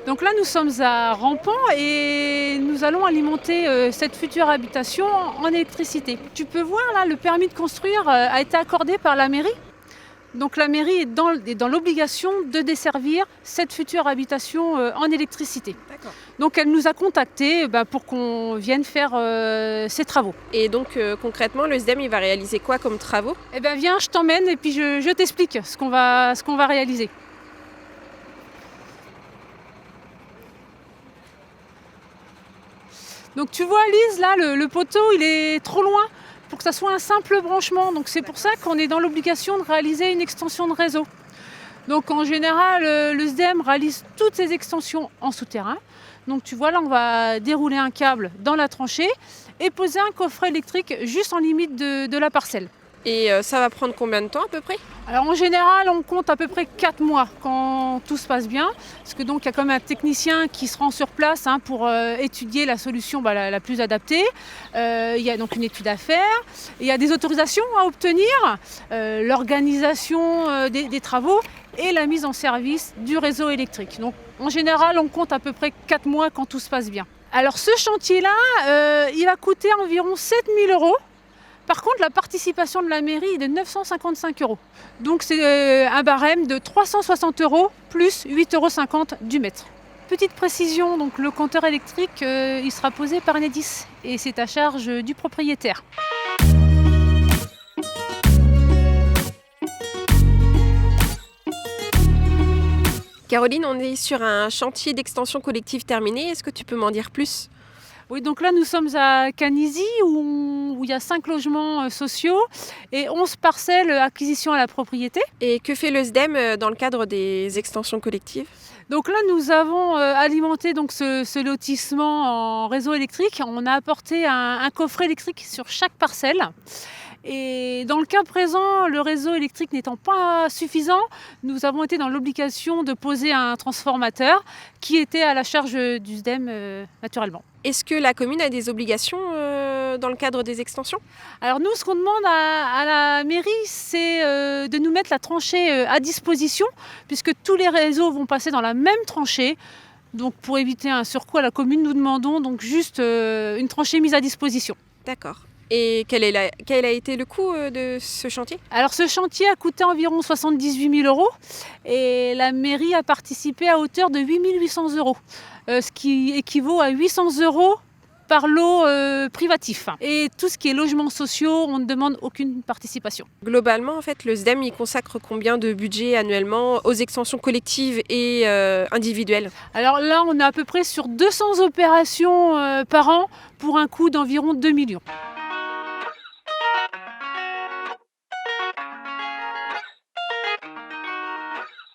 Donc là, nous sommes à Rampant et nous allons alimenter cette future habitation en électricité. Tu peux voir là, le permis de construire a été accordé par la mairie. Donc la mairie est dans l'obligation de desservir cette future habitation en électricité. D'accord. Donc elle nous a contactés pour qu'on vienne faire ces travaux. Et donc concrètement, le SDEM, il va réaliser quoi comme travaux? Eh bien viens, je t'emmène et puis je t'explique ce qu'on va réaliser. Donc tu vois Lise, là le poteau il est trop loin pour que ça soit un simple branchement. Donc c'est pour ça qu'on est dans l'obligation de réaliser une extension de réseau. Donc en général, le SDEM réalise toutes ces extensions en souterrain. Donc tu vois là, on va dérouler un câble dans la tranchée et poser un coffret électrique juste en limite de la parcelle. Et ça va prendre combien de temps à peu près? Alors en général, on compte à peu près 4 mois quand tout se passe bien. Parce que donc il y a quand même un technicien qui se rend sur place pour étudier la solution la plus adaptée. Il y a donc une étude à faire. Il y a des autorisations à obtenir, l'organisation des travaux et la mise en service du réseau électrique. Donc en général, on compte à peu près 4 mois quand tout se passe bien. Alors ce chantier-là, il va coûter environ 7 000 €. Par contre, la participation de la mairie est de 955 €. Donc c'est un barème de 360 € plus 8,50 € du mètre. Petite précision, donc le compteur électrique, il sera posé par Enedis et c'est à charge du propriétaire. Caroline, on est sur un chantier d'extension collective terminé. Est-ce que tu peux m'en dire plus? Oui, donc là nous sommes à Canizy où il y a 5 logements sociaux et 11 parcelles acquisition à la propriété. Et que fait le SDEM dans le cadre des extensions collectives? Donc là nous avons alimenté donc ce lotissement en réseau électrique. On a apporté un coffret électrique sur chaque parcelle. Et dans le cas présent, le réseau électrique n'étant pas suffisant, nous avons été dans l'obligation de poser un transformateur qui était à la charge du SDEM naturellement. Est-ce que la commune a des obligations dans le cadre des extensions? Alors nous, ce qu'on demande à la mairie, c'est de nous mettre la tranchée à disposition, puisque tous les réseaux vont passer dans la même tranchée. Donc pour éviter un surcoût à la commune, nous demandons donc juste une tranchée mise à disposition. D'accord. Et quel a été le coût de ce chantier? Alors ce chantier a coûté environ 78 000 € et la mairie a participé à hauteur de 8 800 €, ce qui équivaut à 800 € par lot privatif. Et tout ce qui est logements sociaux, on ne demande aucune participation. Globalement, en fait, le SDEM il consacre combien de budget annuellement aux extensions collectives et individuelles? Alors là, on est à peu près sur 200 opérations par an pour un coût d'environ 2 millions.